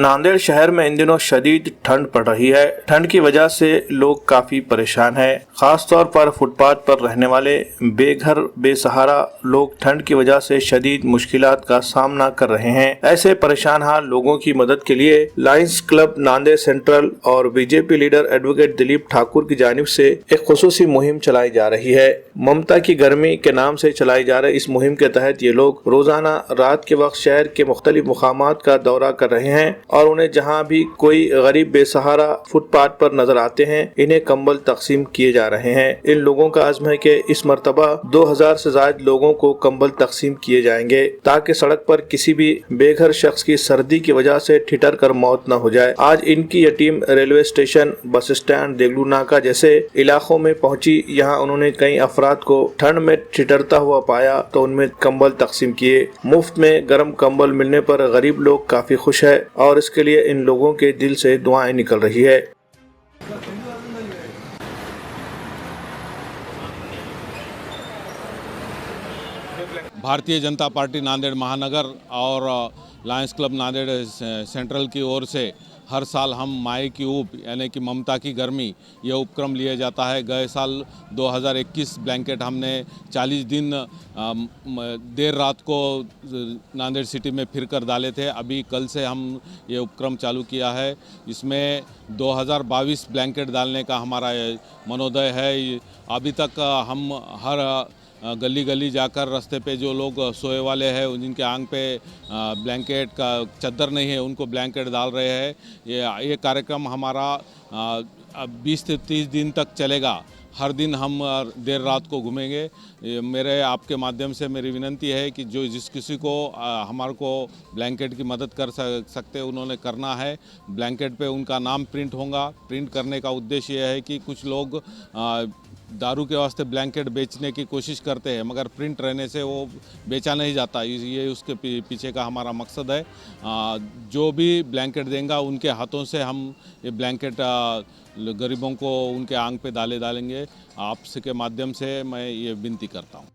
नांदेड़ शहर में इन दिनों शदीद ठंड पड़ रही है। ठंड की वजह से लोग काफी परेशान हैं। खास तौर पर फुटपाथ पर रहने वाले बेघर बेसहारा लोग ठंड की वजह से शदीद मुश्किलात का सामना कर रहे हैं। ऐसे परेशान हाल लोगों की मदद के लिए लायंस क्लब नांदेड़ सेंट्रल और BJP leader advocate Dilip Thakur की जानिब से एक खुसूसी मुहिम चलाई जा रही है। ममता की गर्मी के नाम से चलाई जा रही इस मुहिम के तहत ये लोग रोजाना रात के वक्त शहर के मुख्तलिफ मुकामात का दौरा कर रहे हैं और उन्हें जहां भी कोई गरीब बेसहारा फुटपाथ पर नजर आते हैं इन्हें कंबल तकसीम किए जा रहे हैं। इन लोगों का अज़्म है कि इस मरतबा 2000 से ज्यादा लोगों को कंबल तकसीम किए जाएंगे ताकि सड़क पर किसी भी बेघर शख्स की सर्दी की वजह से ठिठर कर मौत न हो जाए। आज इनकी यह team railway station, bus stand, Deglur नाका जैसे इलाकों में पहुंची। यहाँ उन्होंने कई अफराद को ठंड में ठिठरता हुआ पाया तो उनमें कंबल तकसीम किए। मुफ्त में गर्म कंबल मिलने पर गरीब लोग काफी खुश है और इसके लिए इन लोगों के दिल से दुआएं निकल रही है। भारतीय जनता पार्टी नांदेड़ महानगर और लायंस क्लब नांदेड़ सेंट्रल की ओर से हर साल हम माई की ऊब यानी कि ममता की गर्मी यह उपक्रम लिया जाता है। गए साल 2021 ब्लैंकेट हमने 40 दिन देर रात को नांदेड़ सिटी में फिर कर डाले थे। अभी कल से हम ये उपक्रम चालू किया है। इसमें 2022 ब्लैंकेट डालने का हमारा मनोदय है। अभी तक हम हर गली गली जाकर रास्ते पे जो लोग सोए वाले हैं जिनके आंग पे ब्लैंकेट का चद्दर नहीं है उनको ब्लैंकेट डाल रहे हैं। ये कार्यक्रम हमारा 20 से 30 दिन तक चलेगा। हर दिन हम देर रात को घूमेंगे। मेरे आपके माध्यम से मेरी विनती है कि जो जिस किसी को हमारे को ब्लैंकेट की मदद कर सकते उन्होंने करना है। ब्लैंकेट पे उनका नाम प्रिंट होगा। प्रिंट करने का उद्देश्य यह है कि कुछ लोग दारू के वास्ते ब्लैंकेट बेचने की कोशिश करते हैं मगर प्रिंट रहने से वो बेचा नहीं जाता। ये उसके पीछे का हमारा मकसद है। जो भी ब्लैंकेट देंगे उनके हाथों से हम ये ब्लैंकेट गरीबों को उनके आंग पे डालेंगे। आपसे के माध्यम से मैं ये विनती करता हूँ।